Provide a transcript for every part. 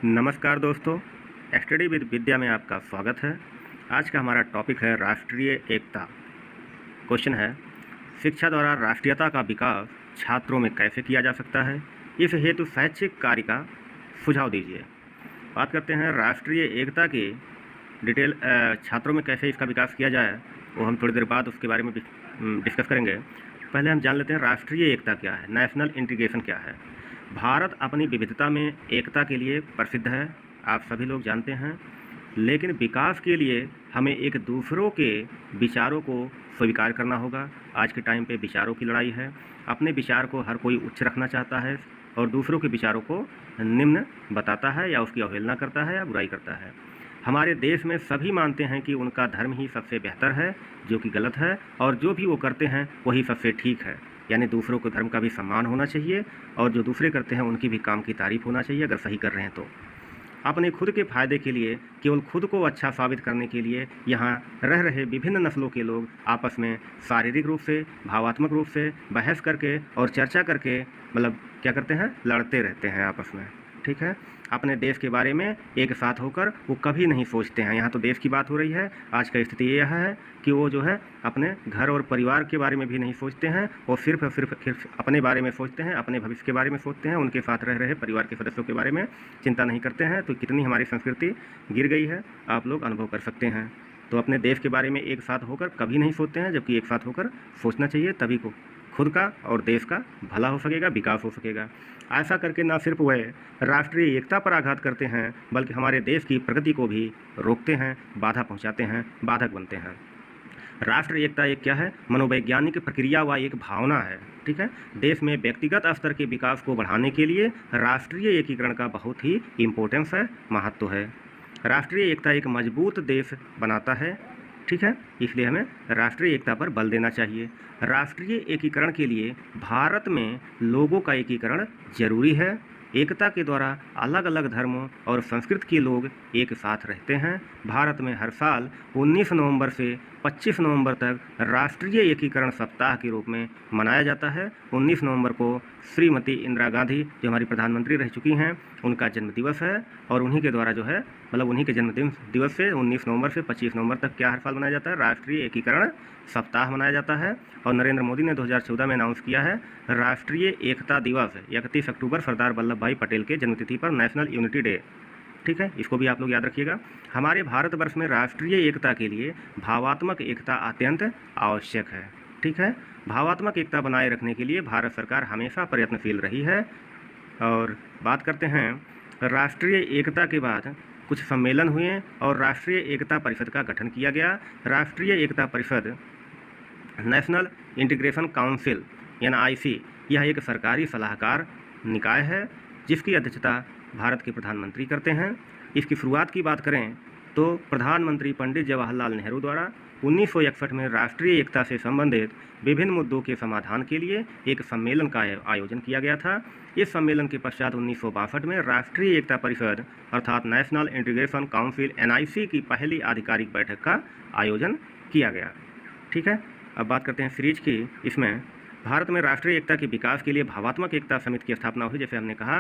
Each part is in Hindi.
नमस्कार दोस्तों, स्टडी विद विद्या में आपका स्वागत है। आज का हमारा टॉपिक है राष्ट्रीय एकता। क्वेश्चन है, शिक्षा द्वारा राष्ट्रीयता का विकास छात्रों में कैसे किया जा सकता है? इस हेतु शैक्षिक कार्य का सुझाव दीजिए। बात करते हैं राष्ट्रीय एकता की डिटेल, छात्रों में कैसे इसका विकास किया जाए वो हम थोड़ी देर बाद उसके बारे में डिस्कस करेंगे। पहले हम जान लेते हैं राष्ट्रीय एकता क्या है, नेशनल इंटीग्रेशन क्या है। भारत अपनी विविधता में एकता के लिए प्रसिद्ध है, आप सभी लोग जानते हैं। लेकिन विकास के लिए हमें एक दूसरों के विचारों को स्वीकार करना होगा। आज के टाइम पे विचारों की लड़ाई है। अपने विचार को हर कोई उच्च रखना चाहता है और दूसरों के विचारों को निम्न बताता है या उसकी अवहेलना करता है या बुराई करता है। हमारे देश में सभी मानते हैं कि उनका धर्म ही सबसे बेहतर है, जो कि गलत है, और जो भी वो करते हैं वही सबसे ठीक है। यानी दूसरों को धर्म का भी सम्मान होना चाहिए और जो दूसरे करते हैं उनकी भी काम की तारीफ होना चाहिए अगर सही कर रहे हैं तो। अपने खुद के फ़ायदे के लिए, केवल खुद को अच्छा साबित करने के लिए यहाँ रह रहे विभिन्न नस्लों के लोग आपस में शारीरिक रूप से, भावात्मक रूप से बहस करके और चर्चा करके मतलब क्या करते हैं, लड़ते रहते हैं आपस में। ठीक है, अपने देश के बारे में एक साथ होकर वो कभी नहीं सोचते हैं। यहाँ तो देश की बात हो रही है। आज का स्थिति यह है कि वो जो है अपने घर और परिवार के बारे में भी नहीं सोचते हैं, वो सिर्फ और सिर्फ अपने बारे में सोचते हैं, अपने भविष्य के बारे में सोचते हैं, उनके साथ रह रहे परिवार के सदस्यों के बारे में चिंता नहीं करते हैं। तो कितनी हमारी संस्कृति गिर गई है आप लोग अनुभव कर सकते हैं। तो अपने देश के बारे में एक साथ होकर कभी नहीं सोचते हैं, जबकि एक साथ होकर सोचना चाहिए, तभी को खुद का और देश का भला हो सकेगा, विकास हो सकेगा। ऐसा करके न सिर्फ वह राष्ट्रीय एकता पर आघात करते हैं, बल्कि हमारे देश की प्रगति को भी रोकते हैं, बाधा पहुंचाते हैं, बाधक बनते हैं। राष्ट्रीय एकता एक क्या है? मनोवैज्ञानिक प्रक्रिया व एक भावना है। ठीक है, देश में व्यक्तिगत स्तर के विकास को बढ़ाने के लिए राष्ट्रीय एकीकरण का बहुत ही इम्पोर्टेंस है, महत्व है। राष्ट्रीय एकता एक मजबूत देश बनाता है। ठीक है, इसलिए हमें राष्ट्रीय एकता पर बल देना चाहिए। राष्ट्रीय एकीकरण के लिए भारत में लोगों का एकीकरण जरूरी है। एकता के द्वारा अलग अलग धर्मों और संस्कृति के लोग एक साथ रहते हैं। भारत में हर साल 19 नवंबर से 25 नवंबर तक राष्ट्रीय एकीकरण सप्ताह के रूप में मनाया जाता है। 19 नवंबर को श्रीमती इंदिरा गांधी जो हमारी प्रधानमंत्री रह चुकी हैं, उनका जन्मदिवस है और उन्हीं के द्वारा जो है मतलब उन्हीं के जन्मदिन दिवस से 19 नवंबर से 25 नवंबर तक क्या हर साल मनाया जाता है? राष्ट्रीय एकीकरण सप्ताह मनाया जाता है। और नरेंद्र मोदी ने 2014 में अनाउंस किया है राष्ट्रीय एकता दिवस 31 अक्टूबर सरदार वल्लभ भाई पटेल के जन्मतिथि पर नेशनल यूनिटी डे। ठीक है, इसको भी आप लोग याद रखिएगा। हमारे भारतवर्ष में राष्ट्रीय एकता के लिए भावात्मक एकता अत्यंत आवश्यक है। ठीक है, भावात्मक एकता बनाए रखने के लिए भारत सरकार हमेशा प्रयत्नशील रही है। और बात करते हैं राष्ट्रीय एकता के बाद कुछ सम्मेलन हुए और राष्ट्रीय एकता परिषद का गठन किया गया। राष्ट्रीय Ekta Parishad national integration council यानी आईसी, यह एक सरकारी सलाहकार निकाय है जिसकी अध्यक्षता भारत के प्रधानमंत्री करते हैं। इसकी शुरुआत की बात करें तो प्रधानमंत्री पंडित जवाहरलाल नेहरू द्वारा 1961 में राष्ट्रीय एकता से संबंधित विभिन्न मुद्दों के समाधान के लिए एक सम्मेलन का आयोजन किया गया था। इस सम्मेलन के पश्चात 1962 में राष्ट्रीय एकता परिषद अर्थात नेशनल इंटीग्रेशन काउंसिल एनआईसी की पहली आधिकारिक बैठक का आयोजन किया गया। ठीक है, अब बात करते हैं सीरीज की। इसमें भारत में राष्ट्रीय एकता के विकास के लिए भावात्मक एकता समिति की स्थापना हुई। जैसे हमने कहा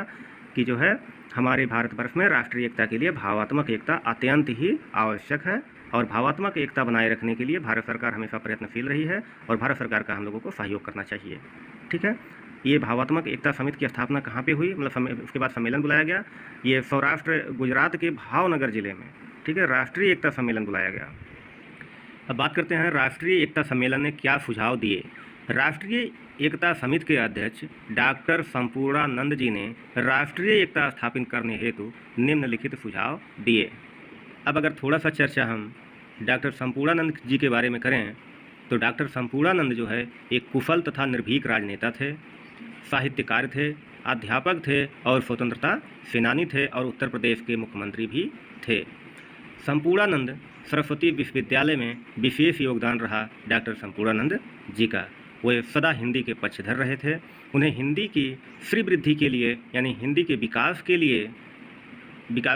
कि जो है हमारे भारतवर्ष में राष्ट्रीय एकता के लिए भावात्मक एकता अत्यंत ही आवश्यक है और भावात्मक एकता बनाए रखने के लिए भारत सरकार हमेशा प्रयत्नशील रही है और भारत सरकार का हम लोगों को सहयोग करना चाहिए। ठीक है, ये भावात्मक एकता समिति की स्थापना कहाँ पे हुई, मतलब उसके बाद सम्मेलन बुलाया गया। ये सौराष्ट्र गुजरात के भावनगर जिले में, ठीक है, राष्ट्रीय एकता सम्मेलन बुलाया गया। अब बात करते हैं राष्ट्रीय एकता सम्मेलन ने क्या सुझाव दिए। राष्ट्रीय एकता समिति के अध्यक्ष डॉक्टर संपूर्णानंद जी ने राष्ट्रीय एकता स्थापित करने हेतु निम्नलिखित सुझाव दिए। अब अगर थोड़ा सा चर्चा हम डॉक्टर संपूर्णानंद जी के बारे में करें तो डॉक्टर संपूर्णानंद जो है एक कुशल तथा निर्भीक राजनेता थे, साहित्यकार थे, अध्यापक थे और स्वतंत्रता सेनानी थे और उत्तर प्रदेश के मुख्यमंत्री भी थे। संपूर्णानंद सरस्वती विश्वविद्यालय में विशेष योगदान रहा डॉक्टर संपूर्णानंद जी का। वे सदा हिंदी के पक्षधर रहे थे। उन्हें हिंदी की श्रीवृद्धि के लिए यानी हिंदी के विकास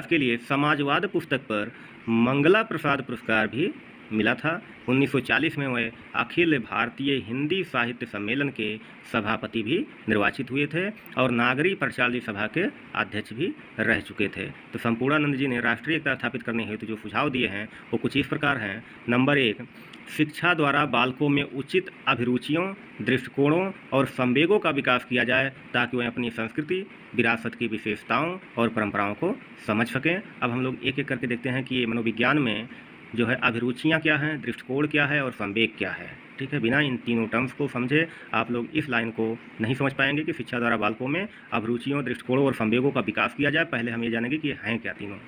के लिए समाजवाद पुस्तक पर मंगला प्रसाद पुरस्कार भी मिला था। 1940 में वे अखिल भारतीय हिंदी साहित्य सम्मेलन के सभापति भी निर्वाचित हुए थे और नागरी परिचालनी सभा के अध्यक्ष भी रह चुके थे। तो संपूर्णानंद जी ने राष्ट्रीय एकता स्थापित करने हेतु जो सुझाव दिए हैं वो कुछ इस प्रकार हैं। नंबर 1, शिक्षा द्वारा बालकों में उचित अभिरुचियों, दृष्टिकोणों और संवेगों का विकास किया जाए ताकि वह अपनी संस्कृति, विरासत की विशेषताओं और परंपराओं को समझ सकें। अब हम लोग एक एक करके देखते हैं कि ये मनोविज्ञान में जो है अभिरुचियाँ क्या हैं, दृष्टिकोण क्या है और संवेग क्या है। ठीक है, बिना इन तीनों टर्म्स को समझे आप लोग इस लाइन को नहीं समझ पाएंगे कि शिक्षा द्वारा बालकों में अभिरुचियों, दृष्टिकोणों और संवेगों का विकास किया जाए। पहले हम ये जानेंगे कि हैं क्या तीनों।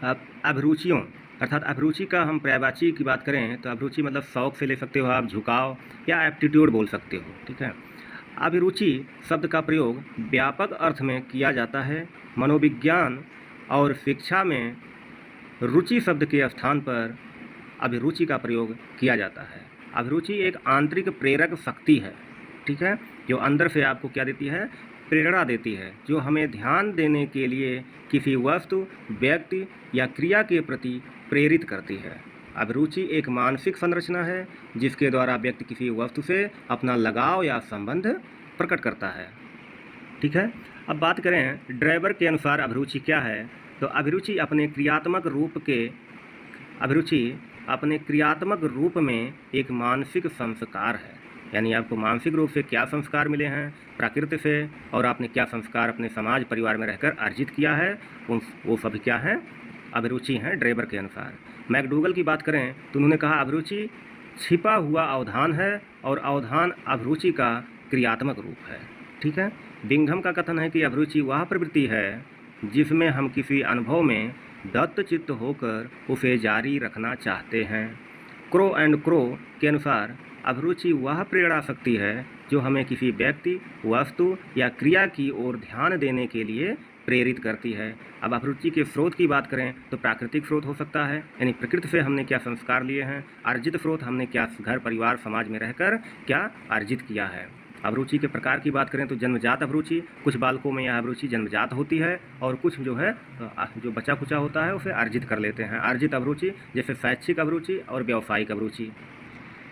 अब अभिरुचियों अर्थात अभिरुचि का हम पर्यायवाची की बात करें तो अभिरुचि मतलब शौक से ले सकते हो आप, झुकाव या एप्टीट्यूड बोल सकते हो। ठीक है, अभिरुचि शब्द का प्रयोग व्यापक अर्थ में किया जाता है। मनोविज्ञान और शिक्षा में रुचि शब्द के स्थान पर अभिरुचि का प्रयोग किया जाता है। अभिरुचि एक आंतरिक प्रेरक शक्ति है, ठीक है, जो अंदर से आपको क्या देती है, प्रेरणा देती है, जो हमें ध्यान देने के लिए किसी वस्तु, व्यक्ति या क्रिया के प्रति प्रेरित करती है। अभिरुचि एक मानसिक संरचना है जिसके द्वारा व्यक्ति किसी वस्तु से अपना लगाव या संबंध प्रकट करता है। ठीक है, अब बात करें ड्राइवर के अनुसार अभिरुचि क्या है, तो अभिरुचि अपने क्रियात्मक रूप में एक मानसिक संस्कार है। यानी आपको मानसिक रूप से क्या संस्कार मिले हैं प्रकृति से, और आपने क्या संस्कार अपने समाज परिवार में रहकर अर्जित किया है, वो सभी क्या है, अभिरुचि हैं ड्राइवर के अनुसार। मैकडूगल की बात करें तो उन्होंने कहा अभिरुचि छिपा हुआ अवधान है और अवधान अभिरुचि का क्रियात्मक रूप है। ठीक है, बिंघम का कथन है कि अभिरुचि वह प्रवृत्ति है जिसमें हम किसी अनुभव में दत्तचित्त होकर उसे जारी रखना चाहते हैं। क्रो एंड क्रो के अनुसार अभिरुचि वह प्रेरणा शक्ति है जो हमें किसी व्यक्ति, वस्तु या क्रिया की ओर ध्यान देने के लिए प्रेरित करती है। अब अभिरुचि के स्रोत की बात करें तो प्राकृतिक स्रोत हो सकता है, यानी प्रकृति से हमने क्या संस्कार लिए हैं। अर्जित स्रोत हमने क्या घर परिवार समाज में रहकर क्या अर्जित किया है। अभिरुचि के प्रकार की बात करें तो जन्मजात अभिरुचि, कुछ बालकों में यह अभिरुचि जन्मजात होती है और कुछ जो है जो बचा खुचा होता है उसे अर्जित कर लेते हैं। अर्जित अभिरुचि जैसे शैक्षिक अभिरुचि और व्यावसायिक अभिरुचि।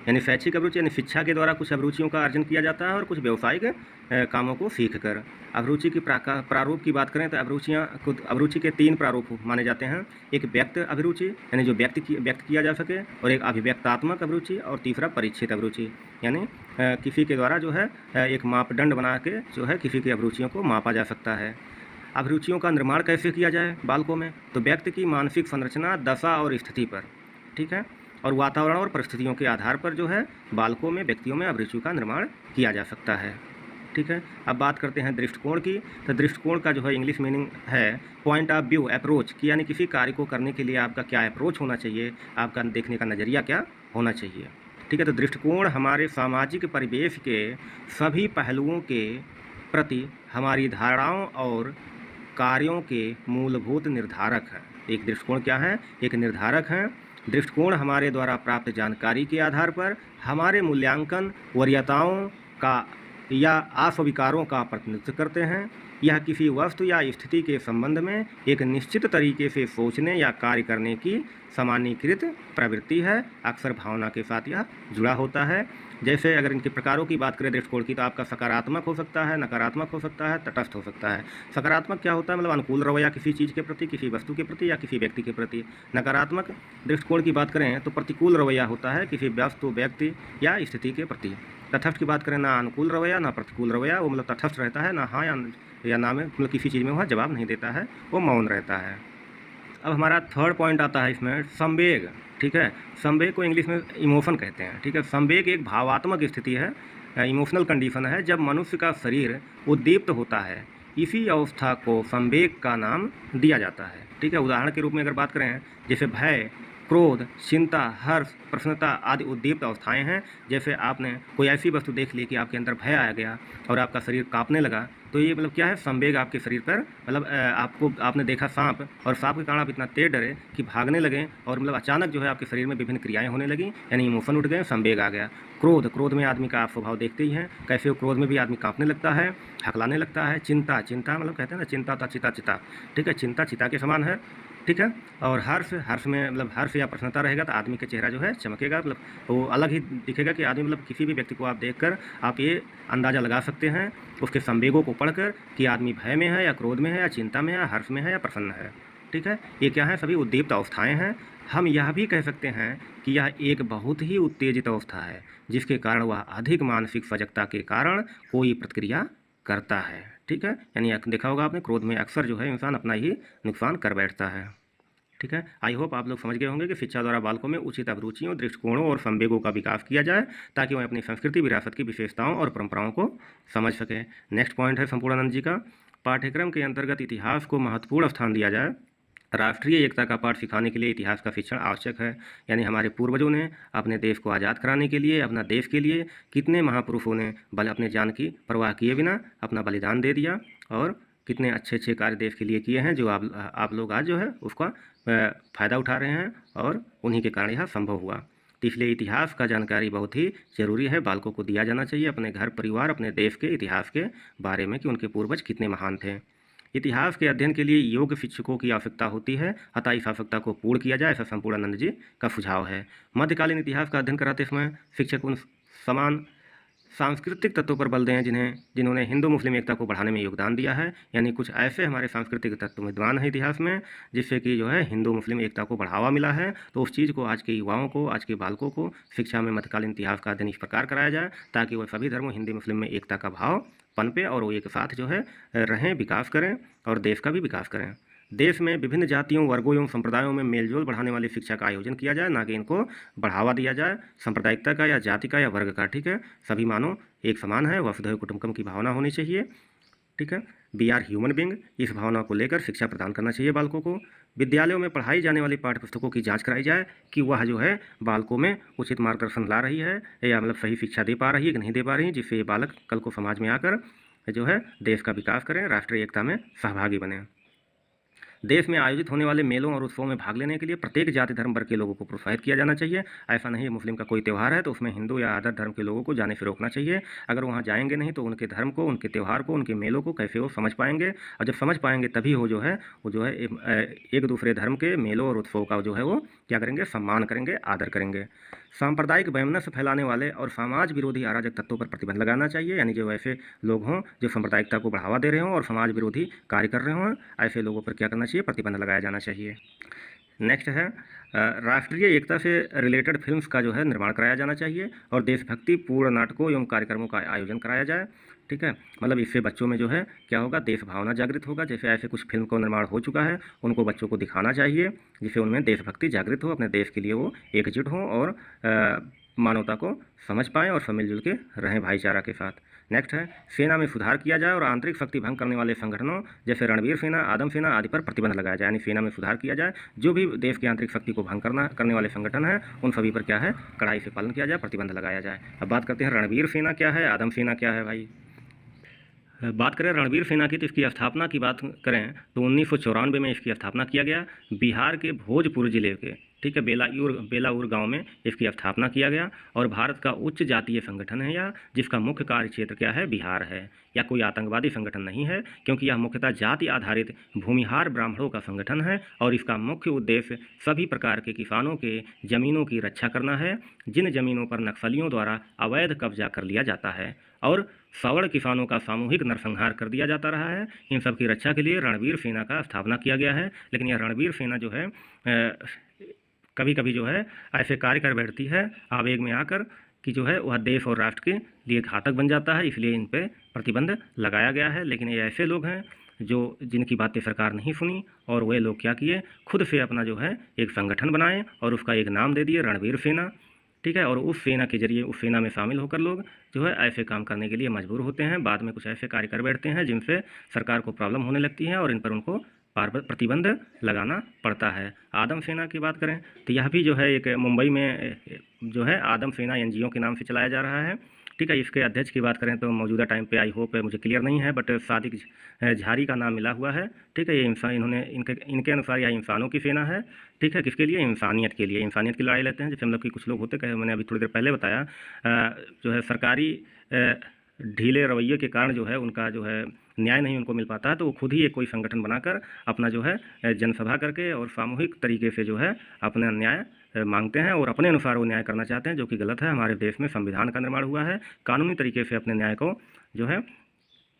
यानी शैक्षिक अभिरुचि यानी शिक्षा के द्वारा कुछ अभिरुचियों का अर्जन किया जाता है और कुछ व्यवसायिक कामों को सीख कर। अभिरुचि की प्रारूप की बात करें तो अभिरुचि के 3 प्रारूप माने जाते हैं। एक व्यक्त अभिरुचि यानी जो व्यक्त किया जा सके, और एक अभिव्यक्तात्मक अभिरुचि, और तीसरा परीक्षित अभिरुचि यानी किसी के द्वारा जो है एक मापदंड बना के जो है किसी की अभिरुचियों को मापा जा सकता है। अभिरुचियों का निर्माण कैसे किया जाए बालकों में, तो व्यक्ति की मानसिक संरचना, दशा और स्थिति पर, ठीक है, और वातावरण और परिस्थितियों के आधार पर जो है बालकों में, व्यक्तियों में अभिरुचि का निर्माण किया जा सकता है। ठीक है, अब बात करते हैं दृष्टिकोण की। तो दृष्टिकोण का जो है इंग्लिश मीनिंग है पॉइंट ऑफ व्यू, अप्रोच की, यानी किसी कार्य को करने के लिए आपका क्या अप्रोच होना चाहिए, आपका देखने का नज़रिया क्या होना चाहिए। ठीक है, तो दृष्टिकोण हमारे सामाजिक परिवेश के सभी पहलुओं के प्रति हमारी धारणाओं और कार्यों के मूलभूत निर्धारक है। एक दृष्टिकोण क्या है, एक निर्धारक है। दृष्टिकोण हमारे द्वारा प्राप्त जानकारी के आधार पर हमारे मूल्यांकन, वरीयताओं का या अस्वीकारों का प्रतिनिधित्व करते हैं। यह किसी वस्तु या स्थिति के संबंध में एक निश्चित तरीके से सोचने या कार्य करने की सामान्यीकृत प्रवृत्ति है। अक्सर भावना के साथ यह जुड़ा होता है। जैसे अगर इनके प्रकारों की बात करें दृष्टिकोण की, तो आपका सकारात्मक हो सकता है, नकारात्मक हो सकता है, तटस्थ हो सकता है। सकारात्मक क्या होता है, मतलब अनुकूल रवैया किसी चीज़ के प्रति, किसी वस्तु के प्रति या किसी व्यक्ति के प्रति। नकारात्मक दृष्टिकोण की बात करें तो प्रतिकूल रवैया होता है किसी वस्तु, व्यक्ति या स्थिति के प्रति। तटस्थ की बात करें ना अनुकूल रवैया ना प्रतिकूल रवैया, वो मतलब तटस्थ रहता है, ना हाँ या ना में, मतलब किसी चीज़ में वह जवाब नहीं देता है, वो मौन रहता है। अब हमारा थर्ड पॉइंट आता है इसमें संवेग। ठीक है, संवेग को इंग्लिश में इमोशन कहते हैं। ठीक है, संवेग एक भावात्मक स्थिति है, इमोशनल कंडीशन है जब मनुष्य का शरीर उद्दीप्त होता है। इसी अवस्था को संवेग का नाम दिया जाता है। ठीक है, उदाहरण के रूप में अगर बात करें जैसे भय, क्रोध, चिंता, हर्ष, प्रसन्नता आदि उद्दीप्त अवस्थाएं हैं। जैसे आपने कोई ऐसी वस्तु देख ली कि आपके अंदर भय आ गया और आपका शरीर कांपने लगा, तो ये मतलब क्या है, संवेग आपके शरीर पर, मतलब आपने देखा सांप, और सांप के कारण आप इतना तेज डरे कि भागने लगे, और मतलब अचानक जो है आपके शरीर में विभिन्न क्रियाएं होने लगी, यानी इमोशन उठ गए, संवेग आ गया। क्रोध में आदमी का आप स्वभाव देखते ही हैं, कैसे वो क्रोध में भी आदमी कांपने लगता है, हकलाने लगता है। चिंता मतलब कहते हैं ना, चिंता ता चिता चिता। ठीक है, चिंता चिता के समान है। ठीक है। और हर्ष हर्ष में मतलब हर्ष या प्रसन्नता रहेगा तो आदमी का चेहरा जो है चमकेगा, मतलब वो अलग ही दिखेगा कि आदमी, मतलब किसी भी व्यक्ति को आप देखकर आप ये अंदाज़ा लगा सकते हैं उसके संवेगों को पढ़कर कि आदमी भय में है या क्रोध में है या चिंता में है या हर्ष में है या प्रसन्न है। ठीक है, ये क्या है, सभी उद्दीप्त अवस्थाएं हैं। हम यह भी कह सकते हैं कि यह एक बहुत ही उत्तेजित अवस्था है जिसके कारण वह अधिक मानसिक सजगता के कारण कोई प्रतिक्रिया करता है। ठीक है, यानी देखा होगा आपने, क्रोध में अक्सर जो है इंसान अपना ही नुकसान कर बैठता है। ठीक है, आई होप आप लोग समझ गए होंगे कि शिक्षा द्वारा बालकों में उचित अभिरुचियों, दृष्टिकोणों और संवेगों का विकास किया जाए ताकि वह अपनी संस्कृति, विरासत की विशेषताओं और परंपराओं को समझ सकें। नेक्स्ट पॉइंट है संपूर्णानंद जी का, पाठ्यक्रम के अंतर्गत इतिहास को महत्वपूर्ण स्थान दिया जाए। राष्ट्रीय एकता का पाठ सिखाने के लिए इतिहास का शिक्षण आवश्यक है। यानी हमारे पूर्वजों ने अपने देश को आज़ाद कराने के लिए, अपना देश के लिए कितने महापुरुषों ने अपने जान की परवाह किए बिना अपना बलिदान दे दिया और कितने अच्छे अच्छे कार्य देश के लिए किए हैं, जो आप लोग आज जो है उसका फ़ायदा उठा रहे हैं और उन्हीं के कारण यह संभव हुआ। तो इसलिए इतिहास का जानकारी बहुत ही ज़रूरी है, बालकों को दिया जाना चाहिए अपने घर परिवार, अपने देश के इतिहास के बारे में कि उनके पूर्वज कितने महान थे। इतिहास के अध्ययन के लिए योग्य शिक्षकों की आवश्यकता होती है, अतः इस आवश्यकता को पूर्ण किया जाए, ऐसा संपूर्णानंद जी का सुझाव है। मध्यकालीन इतिहास का अध्ययन कराते समय शिक्षक उन समान सांस्कृतिक तत्वों पर बल दें जिन्होंने हिंदू मुस्लिम एकता को बढ़ाने में योगदान दिया है। यानी कुछ ऐसे हमारे सांस्कृतिक तत्व विद्वान हैं इतिहास में जिससे कि जो है हिंदू मुस्लिम एकता को बढ़ावा मिला है। तो उस चीज़ को आज के युवाओं को, आज के बालकों को शिक्षा में मध्यकालीन इतिहास का अध्ययन इस प्रकार कराया जाए ताकि वह सभी धर्मों, हिंदू मुस्लिम में एकता का भाव पनपे और वो एक साथ जो है रहें, विकास करें और देश का भी विकास करें। देश में विभिन्न जातियों, वर्गों एवं संप्रदायों में मेलजोल बढ़ाने वाली शिक्षा का आयोजन किया जाए, ना कि इनको बढ़ावा दिया जाए सांप्रदायिकता का या जाति का या वर्ग का। ठीक है, सभी मानव एक समान है, वसुधैव कुटुंबकम की भावना होनी चाहिए। ठीक है, वी आर ह्यूमन बींग, इस भावना को लेकर शिक्षा प्रदान करना चाहिए बालकों को। विद्यालयों में पढ़ाई जाने वाली पाठ्यपुस्तकों की जांच कराई जाए कि वह जो है बालकों में उचित मार्गदर्शन ला रही है या मतलब सही शिक्षा दे पा रही है कि नहीं दे पा रही, जिससे ये बालक कल को समाज में आकर जो है देश का विकास करें, राष्ट्रीय एकता में सहभागी बने। देश में आयोजित होने वाले मेलों और उत्सवों में भाग लेने के लिए प्रत्येक जाति धर्म वर्ग के लोगों को प्रोत्साहित किया जाना चाहिए। ऐसा नहीं है मुस्लिम का कोई त्यौहार है तो उसमें हिंदू या अदर धर्म के लोगों को जाने से रोकना चाहिए। अगर वहाँ जाएंगे नहीं तो उनके धर्म को, उनके त्यौहार को, उनके मेलों को कैसे वो समझ पाएंगे, और जब समझ पाएंगे तभी वो जो है एक दूसरे धर्म के मेलों और उत्सवों का जो है वो क्या करेंगे, सम्मान करेंगे, आदर करेंगे। सांप्रदायिक वैमनस्य फैलाने वाले और समाज विरोधी अराजक तत्वों पर प्रतिबंध लगाना चाहिए। यानी जो ऐसे लोग हों जो सांप्रदायिकता को बढ़ावा दे रहे हों और समाज विरोधी कार्य कर रहे हों, ऐसे लोगों पर क्या करना चाहिए, प्रतिबंध लगाया जाना चाहिए। नेक्स्ट है राष्ट्रीय एकता से रिलेटेड फिल्म्स का जो है निर्माण कराया जाना चाहिए और देशभक्ति पूर्ण नाटकों एवं कार्यक्रमों का आयोजन कराया जाए। ठीक है, मतलब इससे बच्चों में जो है क्या होगा, देश भावना जागृत होगा। जैसे ऐसे कुछ फिल्म का निर्माण हो चुका है, उनको बच्चों को दिखाना चाहिए जिससे उनमें देशभक्ति जागृत हो, अपने देश के लिए वो एकजुट हों और मानवता को समझ पाएँ और सब मिलजुल के रहें भाईचारा के साथ। नेक्स्ट है सेना में सुधार किया जाए और आंतरिक शक्ति भंग करने वाले संगठनों जैसे रणवीर सेना, आदम सेना आदि पर प्रतिबंध लगाया जाए। यानी सेना में सुधार किया जाए, जो भी देश की आंतरिक शक्ति को भंग करने वाले संगठन हैं उन सभी पर क्या है, कड़ाई से पालन किया जाए, प्रतिबंध लगाया जाए। अब बात करते हैं रणवीर सेना क्या है, आदम सेना क्या है। भाई बात करें रणवीर सेना की तो इसकी स्थापना की बात करें तो 1994 में इसकी स्थापना किया गया, बिहार के भोजपुर जिले के, ठीक है, बेलाउर गांव में इसकी स्थापना किया गया और भारत का उच्च जातीय संगठन है यह, जिसका मुख्य कार्य क्षेत्र क्या है, बिहार है। या कोई आतंकवादी संगठन नहीं है क्योंकि यह मुख्यतः जाति आधारित भूमिहार ब्राह्मणों का संगठन है और इसका मुख्य उद्देश्य सभी प्रकार के किसानों के जमीनों की रक्षा करना है जिन जमीनों पर नक्सलियों द्वारा अवैध कब्जा कर लिया जाता है और सवर्ण किसानों का सामूहिक नरसंहार कर दिया जाता रहा है। इन सब की रक्षा के लिए रणवीर सेना का स्थापना किया गया है। लेकिन यह रणवीर सेना जो है कभी कभी जो है ऐसे कार्य कर बैठती है आवेग में आकर कि जो है वह देश और राष्ट्र के लिए घातक बन जाता है, इसलिए इन पर प्रतिबंध लगाया गया है। लेकिन ये ऐसे लोग हैं जो जिनकी बातें सरकार नहीं सुनी और वे लोग क्या किए, खुद से अपना जो है एक संगठन बनाए और उसका एक नाम दे दिए रणवीर सेना। ठीक है, और उस सेना के जरिए उस सेना में शामिल होकर लोग जो है ऐसे काम करने के लिए मजबूर होते हैं, बाद में कुछ ऐसे कार्य कर बैठते हैं जिनसे सरकार को प्रॉब्लम होने लगती है और इन पर उनको प्रतिबंध लगाना पड़ता है। आदम सेना की बात करें तो यह भी जो है एक मुंबई में जो है आदम सेना एनजीओ के नाम से चलाया जा रहा है। ठीक है, इसके अध्यक्ष की बात करें तो मौजूदा टाइम पे आई होप मुझे क्लियर नहीं है बट सादिक झारी का नाम मिला हुआ है। ठीक है, ये इंसान इन्होंने इनके अनुसार यह इंसानों की सेना है। ठीक है, किसके लिए, इंसानियत के लिए, इंसानियत की लड़ाई लेते हैं। जैसे हम लोग की कुछ लोग होते कहे, मैंने अभी थोड़ी देर पहले बताया जो है सरकारी ढीले रवैये के कारण जो है उनका जो है न्याय नहीं उनको मिल पाता है तो वो खुद ही एक कोई संगठन बनाकर अपना जो है जनसभा करके और सामूहिक तरीके से जो है अपना न्याय मांगते हैं और अपने अनुसार वो न्याय करना चाहते हैं, जो कि गलत है। हमारे देश में संविधान का निर्माण हुआ है, कानूनी तरीके से अपने न्याय को जो है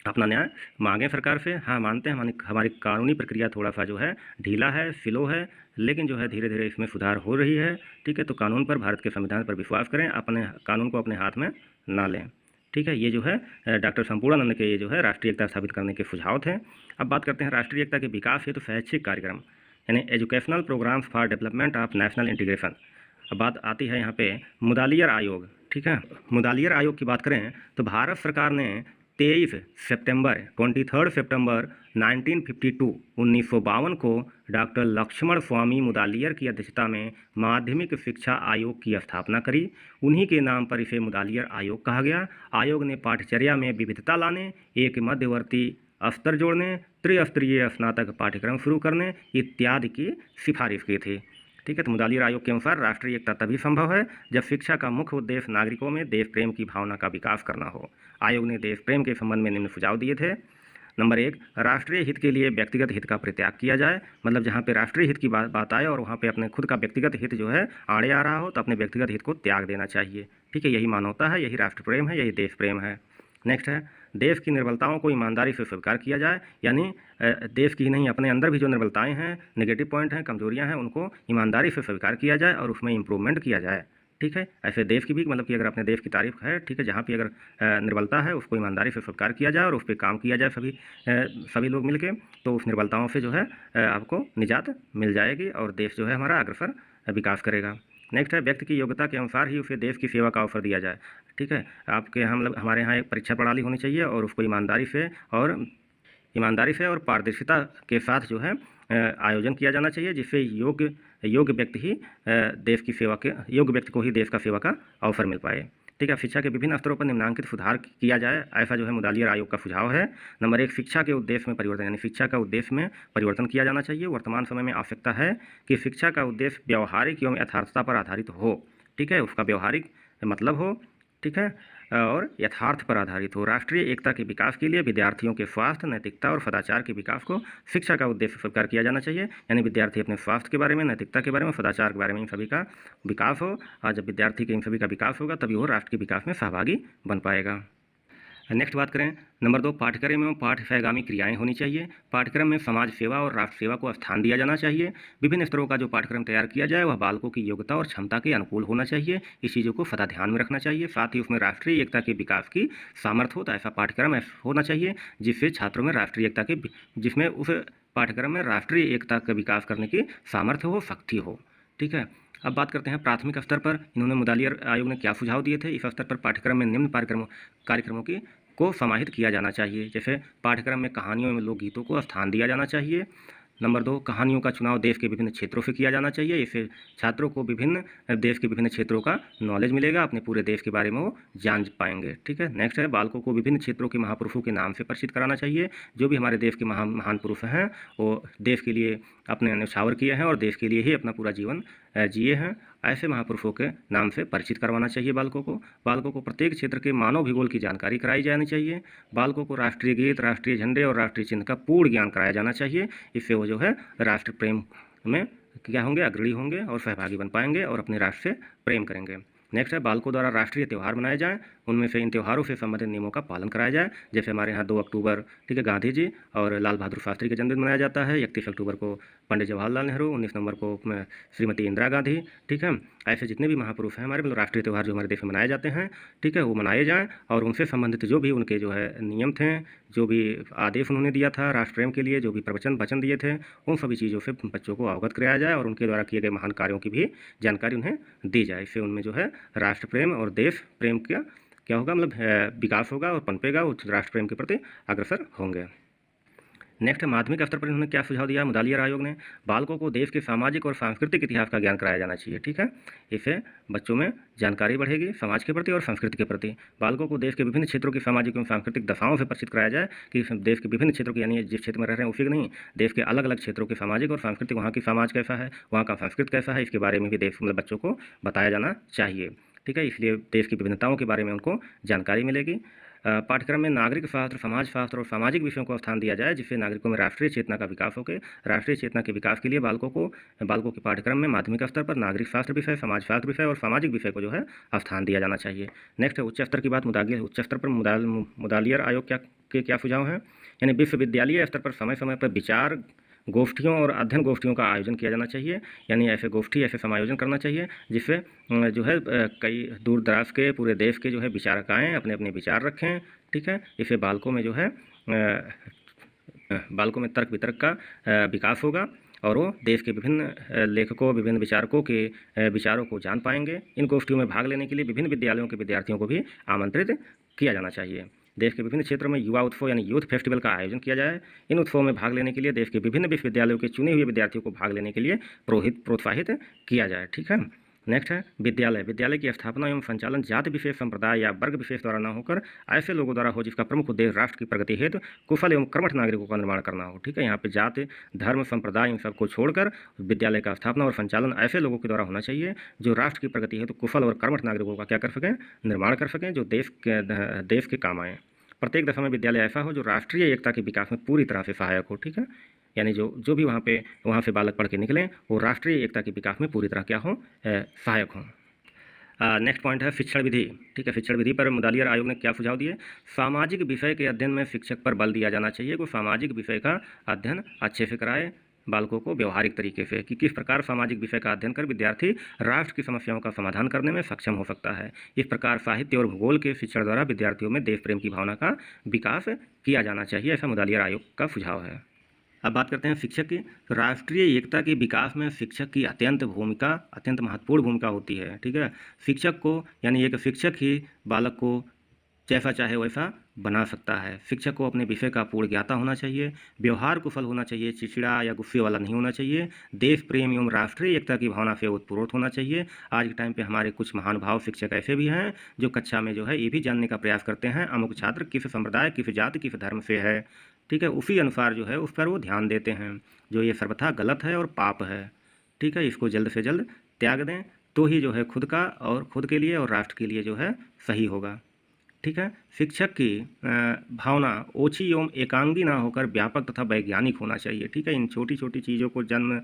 अपना न्याय मांगें सरकार से। हाँ, मानते हैं हमारी कानूनी प्रक्रिया थोड़ा सा जो है ढीला है, स्लो है, लेकिन जो है धीरे धीरे इसमें सुधार हो रही है। ठीक है, तो कानून पर, भारत के संविधान पर विश्वास करें, अपने कानून को अपने हाथ में ना लें। ठीक है, ये जो है डॉक्टर संपूर्णानंद के ये जो है राष्ट्रीय एकता स्थापित करने के सुझाव थे। अब बात करते हैं राष्ट्रीय एकता के विकास हेतु शैक्षिक कार्यक्रम, यानी educational programs for development of national integration. अब बात आती है यहाँ पे मुदालियर आयोग। ठीक है, मुदालियर आयोग की बात करें तो भारत सरकार ने 23 सितंबर 1952 को डॉक्टर लक्ष्मण स्वामी मुदालियर की अध्यक्षता में माध्यमिक शिक्षा आयोग की स्थापना करी। उन्हीं के नाम पर इसे मुदालियर आयोग कहा गया। आयोग ने पाठ्यचर्या में विविधता लाने, एक मध्यवर्ती स्तर जोड़ने, त्रिस्तरीय स्नातक पाठ्यक्रम शुरू करने इत्यादि की सिफारिश की थी। ठीक है, तो मुदालियर आयोग के अनुसार राष्ट्रीय एकता तभी संभव है जब शिक्षा का मुख्य उद्देश्य नागरिकों में देश प्रेम की भावना का विकास करना हो। आयोग ने देश प्रेम के संबंध में निम्न सुझाव दिए थे। नंबर 1, राष्ट्रीय हित के लिए व्यक्तिगत हित का परित्याग किया जाए। मतलब जहाँ पे राष्ट्रीय हित की बात आए और वहाँ पे अपने खुद का व्यक्तिगत हित जो है आड़े आ रहा हो तो अपने व्यक्तिगत हित को त्याग देना चाहिए। ठीक है, यही मानवता है, यही राष्ट्र प्रेम है, यही देश प्रेम है। नेक्स्ट है, देश की निर्बलताओं को ईमानदारी से स्वीकार किया जाए। यानी देश की ही नहीं, अपने अंदर भी जो निर्बलताएं हैं, नेगेटिव पॉइंट हैं, कमजोरियां हैं, उनको ईमानदारी से स्वीकार किया जाए और उसमें इम्प्रूवमेंट किया जाए। ठीक है, ऐसे देश की भी, मतलब कि अगर अपने देश की तारीफ है, ठीक है, जहाँ भी अगर निर्बलता है उसको ईमानदारी से स्वीकार किया जाए और उस पर काम किया जाए सभी लोग मिलके, तो उस निर्बलताओं से जो है आपको निजात मिल जाएगी और देश जो है हमारा अग्रसर विकास करेगा। नेक्स्ट है, व्यक्ति की योग्यता के अनुसार ही उसे देश की सेवा का अवसर दिया जाए। ठीक है, आपके यहाँ मतलब हमारे यहाँ एक परीक्षा प्रणाली होनी चाहिए और उसको ईमानदारी से और पारदर्शिता के साथ जो है आयोजन किया जाना चाहिए, जिससे योग्य व्यक्ति ही देश की सेवा के योग्य व्यक्ति को ही देश का सेवा का अवसर मिल पाए। ठीक है, शिक्षा के विभिन्न स्तरों पर निम्नांकित सुधार किया जाए, ऐसा जो है मुदालियर आयोग का सुझाव है। नंबर 1, शिक्षा के उद्देश्य में परिवर्तन, यानी शिक्षा का उद्देश्य में परिवर्तन किया जाना चाहिए। वर्तमान समय में आवश्यकता है कि शिक्षा का उद्देश्य व्यवहारिक एवं यथार्थता पर आधारित हो। ठीक है, उसका व्यवहारिक मतलब हो, ठीक है, और यथार्थ पर आधारित हो। राष्ट्रीय एकता के विकास के लिए विद्यार्थियों के स्वास्थ्य, नैतिकता और सदाचार के विकास को शिक्षा का उद्देश्य स्वीकार किया जाना चाहिए। यानी विद्यार्थी अपने स्वास्थ्य के बारे में, नैतिकता के बारे में, सदाचार के बारे में इन सभी का विकास हो। और जब विद्यार्थी के इन सभी का विकास होगा तभी वो राष्ट्र के विकास में सहभागी बन पाएगा। नेक्स्ट बात करें, नंबर 2, पाठ्यक्रम एवं पाठ्यगामी क्रियाएं होनी चाहिए। पाठ्यक्रम में समाज सेवा और राष्ट्र सेवा को स्थान दिया जाना चाहिए। विभिन्न स्तरों का जो पाठ्यक्रम तैयार किया जाए वह बालकों की योग्यता और क्षमता के अनुकूल होना चाहिए। इस चीज़ों को सदा ध्यान में रखना चाहिए। साथ ही उसमें राष्ट्रीय एकता के विकास की सामर्थ्य हो, तो ऐसा पाठ्यक्रम होना चाहिए जिससे छात्रों में राष्ट्रीय एकता के जिसमें उस पाठ्यक्रम में राष्ट्रीय एकता का विकास करने की सामर्थ्य हो, शक्ति हो। ठीक है, अब बात करते हैं प्राथमिक स्तर पर इन्होंने मुदालियर आयोग ने क्या सुझाव दिए थे। इस स्तर पर पाठ्यक्रम में निम्न कार्यक्रमों को समाहित किया जाना चाहिए। जैसे पाठ्यक्रम में कहानियों में लोकगीतों को स्थान दिया जाना चाहिए। नंबर 2, कहानियों का चुनाव देश के विभिन्न क्षेत्रों से किया जाना चाहिए। इससे छात्रों को देश के विभिन्न क्षेत्रों का नॉलेज मिलेगा, अपने पूरे देश के बारे में वो जान पाएंगे। ठीक है, नेक्स्ट है, बालकों को विभिन्न क्षेत्रों के महापुरुषों के नाम से परिचित कराना चाहिए। जो भी हमारे देश के महान पुरुष हैं वो देश के लिए अपने न्यौछावर किए हैं और देश के लिए ही अपना पूरा जीवन जिए हैं, ऐसे महापुरुषों के नाम से परिचित करवाना चाहिए बालकों को प्रत्येक क्षेत्र के मानव भूगोल की जानकारी कराई जानी चाहिए। बालकों को राष्ट्रीय गीत, राष्ट्रीय झंडे और राष्ट्रीय चिन्ह का पूर्ण ज्ञान कराया जाना चाहिए। इससे वो जो है राष्ट्र प्रेम में क्या होंगे, अग्रणी होंगे और सहभागी बन पाएंगे और अपने राष्ट्र से प्रेम करेंगे। नेक्स्ट है, बालकों द्वारा राष्ट्रीय त्यौहार मनाए जाएं, उनमें से इन त्यौहारों से संबंधित नियमों का पालन कराया जाए। जैसे हमारे यहाँ 2 अक्टूबर, ठीक है, गांधी जी और लाल बहादुर शास्त्री का जन्मदिन मनाया जाता है। 31 अक्टूबर को पंडित जवाहरलाल नेहरू, 19 नवंबर को श्रीमती इंदिरा गांधी। ठीक है, ऐसे जितने भी महापुरुष हैं हमारे, मतलब राष्ट्रीय त्यौहार जो हमारे देश में मनाए जाते हैं, ठीक है, वो मनाए जाएँ और उनसे संबंधित जो भी उनके जो है नियम थे, जो भी आदेश उन्होंने दिया था राष्ट्र प्रेम के लिए, जो भी वचन दिए थे, उन सभी चीज़ों से बच्चों को अवगत कराया जाए और उनके द्वारा किए गए महान कार्यों की भी जानकारी उन्हें दी जाए। इससे उनमें जो है राष्ट्र प्रेम और देश प्रेम का क्या होगा, मतलब विकास होगा और पनपेगा, उस राष्ट्र प्रेम के प्रति अग्रसर होंगे। नेक्स्ट, माध्यमिक स्तर पर इन्होंने क्या सुझाव दिया मुदालियर आयोग ने, बालकों को देश के सामाजिक और सांस्कृतिक इतिहास का ज्ञान कराया जाना चाहिए। ठीक है, इससे बच्चों में जानकारी बढ़ेगी समाज के प्रति और संस्कृति के प्रति। बालकों को देश के विभिन्न क्षेत्रों की सामाजिक एवं सांस्कृतिक दशाओं से परिचित कराया जाए कि देश के विभिन्न क्षेत्रों की, यानी जिस क्षेत्र में रह रहे हैं उसी के नहीं, देश के अलग अलग क्षेत्रों के सामाजिक और सांस्कृतिक, वहाँ की समाज कैसा है, वहाँ का संस्कृत कैसा है, इसके बारे में भी देश मतलब बच्चों को बताया जाना चाहिए। ठीक है, इसलिए देश की विभिन्नताओं के बारे में उनको जानकारी मिलेगी। पाठ्यक्रम में नागरिक शास्त्र, समाज शास्त्र और सामाजिक विषयों को स्थान दिया जाए, जिससे नागरिकों में राष्ट्रीय चेतना का विकास हो के राष्ट्रीय चेतना के विकास के लिए बालकों के पाठ्यक्रम में माध्यमिक स्तर पर नागरिक शास्त्र विषय, समाज शास्त्र विषय और सामाजिक विषय को जो है स्थान दिया जाना चाहिए। नेक्स्ट है उच्च स्तर की बात। उच्च स्तर पर मुदालियर आयोग क्या सुझाव हैं? यानी विश्वविद्यालय स्तर पर समय समय पर विचार गोष्ठियों और अध्ययन गोष्ठियों का आयोजन किया जाना चाहिए। यानी ऐसे समायोजन करना चाहिए जिससे जो है कई दूर दराज के पूरे देश के जो है विचारक आएँ, अपने अपने विचार रखें। ठीक है, इससे बालकों में जो है बालकों में तर्क वितर्क का विकास होगा और वो देश के विभिन्न लेखकों, विभिन्न विचारकों के विचारों को जान पाएंगे। इन गोष्ठियों में भाग लेने के लिए विभिन्न विद्यालयों के विद्यार्थियों को भी आमंत्रित किया जाना चाहिए। देश के विभिन्न क्षेत्रों में युवा उत्सव यानी यूथ फेस्टिवल का आयोजन किया जाए। इन उत्सवों में भाग लेने के लिए देश के विभिन्न विश्वविद्यालयों के चुने हुए विद्यार्थियों को भाग लेने के लिए प्रोत्साहित किया जाए। ठीक है, नेक्स्ट है विद्यालय की स्थापना एवं संचालन जाति विशेष, संप्रदाय या वर्ग विशेष द्वारा न होकर ऐसे लोगों द्वारा हो जिसका प्रमुख उद्देश्य राष्ट्र की प्रगति हेतु कुशल एवं कर्मठ नागरिकों का निर्माण करना हो। ठीक है, यहाँ पे जाति, धर्म, संप्रदाय इन सबको छोड़कर विद्यालय का स्थापना और संचालन ऐसे लोगों के द्वारा होना चाहिए जो राष्ट्र की प्रगति हेतु कुशल और कर्मठ नागरिकों का क्या कर सकें, निर्माण कर सकें, जो देश के काम आए। प्रत्येक दशा में विद्यालय ऐसा हो जो राष्ट्रीय एकता के विकास में पूरी तरह से सहायक हो। ठीक है, यानी जो भी वहाँ से बालक पढ़ के निकलें वो राष्ट्रीय एकता के विकास में पूरी तरह क्या हो, सहायक हों। नेक्स्ट पॉइंट है शिक्षण विधि। ठीक है, शिक्षण विधि पर मुदालियर आयोग ने क्या सुझाव दिए? सामाजिक विषय के अध्ययन में शिक्षक पर बल दिया जाना चाहिए कि सामाजिक विषय का अध्ययन अच्छे से कराए बालकों को व्यवहारिक तरीके से, कि किस प्रकार सामाजिक विषय का अध्ययन कर विद्यार्थी राष्ट्र की समस्याओं का समाधान करने में सक्षम हो सकता है। इस प्रकार साहित्य और भूगोल के शिक्षण द्वारा विद्यार्थियों में देश प्रेम की भावना का विकास किया जाना चाहिए, ऐसा मुदालियर आयोग का सुझाव है। अब बात करते हैं शिक्षक की। तो राष्ट्रीय एकता के विकास में शिक्षक की अत्यंत महत्वपूर्ण भूमिका होती है। ठीक है, शिक्षक को यानी एक शिक्षक ही बालक को जैसा चाहे वैसा बना सकता है। शिक्षक को अपने विषय का पूर्ण ज्ञाता होना चाहिए, व्यवहार कुशल होना चाहिए, चिड़चिड़ा या गुस्से वाला नहीं होना चाहिए, देश प्रेम एवं राष्ट्रीय एकता की भावना से ओतप्रोत होना चाहिए। आज के टाइम पे हमारे कुछ महान भाव शिक्षक ऐसे भी हैं जो कक्षा में जो है ये भी जानने का प्रयास करते हैं अमुक छात्र किस संप्रदाय, किस जाति, किस धर्म से है। ठीक है, उसी अनुसार जो है उस पर वो ध्यान देते हैं, जो ये सर्वथा गलत है और पाप है। ठीक है, इसको जल्द से जल्द त्याग दें तो ही जो है खुद के लिए और राष्ट्र के लिए जो है सही होगा। ठीक है, शिक्षक की भावना ओछी एवं एकांगी ना होकर व्यापक तथा वैज्ञानिक होना चाहिए। ठीक है, इन छोटी छोटी चीज़ों को जन्म,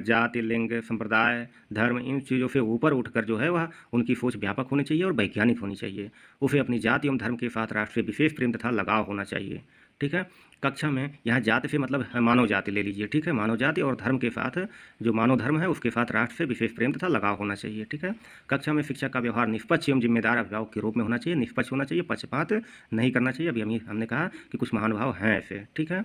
जाति, लिंग, संप्रदाय, धर्म, इन चीज़ों से ऊपर उठकर जो है वह उनकी सोच व्यापक होनी चाहिए और वैज्ञानिक होनी चाहिए। उसे अपनी जाति एवं धर्म के साथ राष्ट्र से विशेष प्रेम तथा लगाव होना चाहिए। ठीक है, कक्षा में यहाँ जाति से मतलब मानव जाति ले लीजिए। ठीक है, मानव जाति और धर्म के साथ जो मानव धर्म है उसके साथ राष्ट्र से विशेष प्रेम तथा लगाव होना चाहिए। ठीक है, कक्षा में शिक्षक का व्यवहार निष्पक्ष एवं जिम्मेदार अभिभावक के रूप में होना चाहिए, निष्पक्ष होना चाहिए, पक्षपात नहीं करना चाहिए। अभी हमने कहा कि कुछ महान भाव हैं ऐसे। ठीक है,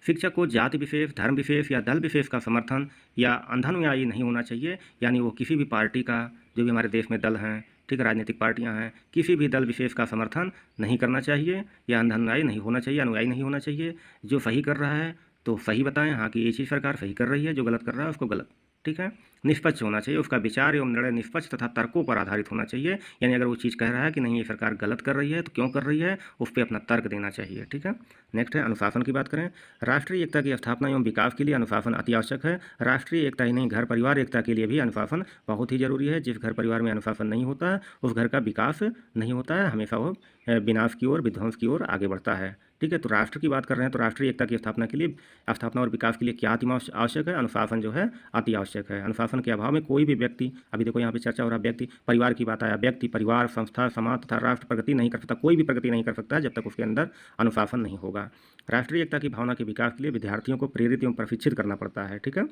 शिक्षक को जाति विशेष, धर्म विशेष या दल विशेष का समर्थन या अंधानुयायी नहीं होना चाहिए। यानी वो किसी भी पार्टी का, जो भी हमारे देश में दल हैं, ठीक है, राजनीतिक पार्टियां हैं, किसी भी दल विशेष का समर्थन नहीं करना चाहिए या अंधानुयायी नहीं होना चाहिए, अनुयायी नहीं होना चाहिए। जो सही कर रहा है तो सही बताएं, हाँ कि ये चीज़ सरकार सही कर रही है, जो गलत कर रहा है उसको गलत। ठीक है, निष्पक्ष होना चाहिए, उसका विचार एवं निर्णय निष्पक्ष तथा तर्कों पर आधारित होना चाहिए। यानी अगर वो चीज़ कह रहा है कि नहीं ये सरकार गलत कर रही है तो क्यों कर रही है, उस पर अपना तर्क देना चाहिए। ठीक है, नेक्स्ट है अनुशासन की बात करें। राष्ट्रीय एकता की स्थापना एवं विकास के लिए अनुशासन अति आवश्यक है। राष्ट्रीय एकता ही नहीं, घर परिवार एकता के लिए भी अनुशासन बहुत ही जरूरी है। जिस घर परिवार में अनुशासन नहीं होता है उस घर का विकास नहीं होता है, हमेशा वो विनाश की ओर, विध्वंस की ओर आगे बढ़ता है। ठीक है, तो राष्ट्र की बात कर रहे हैं तो राष्ट्रीय एकता की स्थापना और विकास के लिए क्या अति आवश्यक है? अनुशासन जो है अति आवश्यक है। अनुशासन के अभाव में कोई भी व्यक्ति, अभी देखो यहाँ पे चर्चा हो रहा है व्यक्ति, परिवार की बात आया, व्यक्ति, परिवार, संस्था, समाज तथा राष्ट्र प्रगति नहीं कर सकता, कोई भी प्रगति नहीं कर सकता जब तक उसके अंदर अनुशासन नहीं होगा। राष्ट्रीय एकता की भावना के विकास के लिए विद्यार्थियों को प्रेरित एवं प्रशिक्षित करना पड़ता है। ठीक है,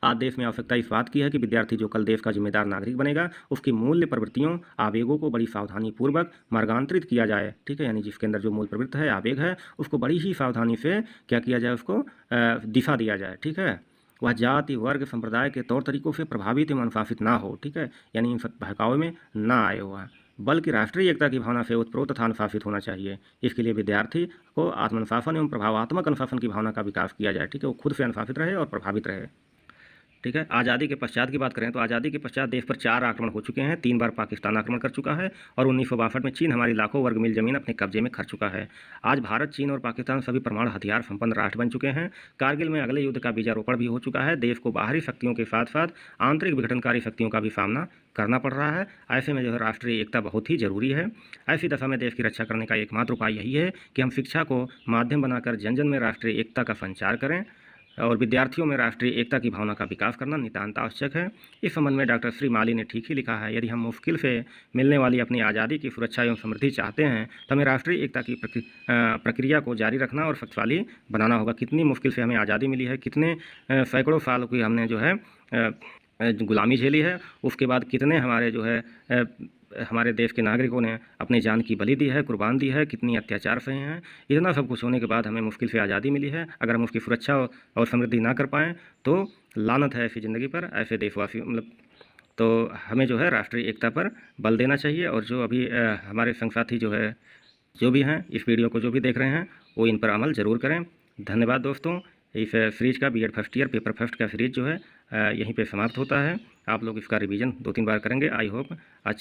आज देश में आवश्यकता इस बात की है कि विद्यार्थी जो कल देश का जिम्मेदार नागरिक बनेगा उसकी मूल्य प्रवृत्तियों, आवेगों को बड़ी सावधानी पूर्वक मार्गांतरित किया जाए। ठीक है, यानी जिसके अंदर जो मूल प्रवृत्ति है, आवेग है, उसको बड़ी ही सावधानी से क्या किया जाए, उसको दिशा दिया जाए। ठीक है, वह जाति, वर्ग, संप्रदाय के तौर तरीकों से प्रभावित एवं अनुशासित ना हो। ठीक है, यानी इन सब बहकावे में ना आए हुआ, बल्कि राष्ट्रीय एकता की भावना से उत्प्रोत तथा अनुशासित होना चाहिए। इसके लिए विद्यार्थी को आत्मानुशासन एवं प्रभावात्मक अनुशासन की भावना का विकास किया जाए। ठीक है, वो खुद से अनुशासित रहे और प्रभावित रहे। ठीक है। आज़ादी के पश्चात की बात करें तो आज़ादी के पश्चात देश पर 4 आक्रमण हो चुके हैं। 3 बार पाकिस्तान आक्रमण कर चुका है और 1962 में चीन हमारी लाखों वर्ग मील ज़मीन अपने कब्जे में कर चुका है। आज भारत, चीन और पाकिस्तान सभी परमाणु हथियार संपन्न राष्ट्र बन चुके हैं। कारगिल में अगले युद्ध का बीजारोपण भी हो चुका है। देश को बाहरी शक्तियों के साथ साथ आंतरिक विघटनकारी शक्तियों का भी सामना करना पड़ रहा है। ऐसे में जो है राष्ट्रीय एकता बहुत ही जरूरी है। ऐसी दशा में देश की रक्षा करने का एकमात्र उपाय यही है कि हम शिक्षा को माध्यम बनाकर जन जन में राष्ट्रीय एकता का संचार करें और विद्यार्थियों में राष्ट्रीय एकता की भावना का विकास करना नितांत आवश्यक है। इस संबंध में डॉक्टर श्री माली ने ठीक ही लिखा है, यदि हम मुश्किल से मिलने वाली अपनी आज़ादी की सुरक्षा एवं समृद्धि चाहते हैं तो हमें राष्ट्रीय एकता की प्रक्रिया को जारी रखना और शक्तिशाली बनाना होगा। कितनी मुश्किल से हमें आज़ादी मिली है, कितने सैकड़ों साल की हमने जो है गुलामी झेली है, उसके बाद कितने हमारे जो है हमारे देश के नागरिकों ने अपनी जान की बलि दी है, कुर्बान दी है, कितनी अत्याचार सहे हैं। इतना सब कुछ होने के बाद हमें मुश्किल से आज़ादी मिली है। अगर हम उसकी सुरक्षा और समृद्धि ना कर पाएँ तो लानत है ऐसी ज़िंदगी पर, ऐसे देशवासी मतलब। तो हमें जो है राष्ट्रीय एकता पर बल देना चाहिए। और जो अभी हमारे संग साथी जो है जो भी हैं इस वीडियो को जो भी देख रहे हैं वो इन पर अमल ज़रूर करें। धन्यवाद दोस्तों। इस सीरीज का BEd first year paper first का सीरीज जो है यहीं पे समाप्त होता है। आप लोग इसका रिवीजन 2-3 बार करेंगे। आई होप अच्छा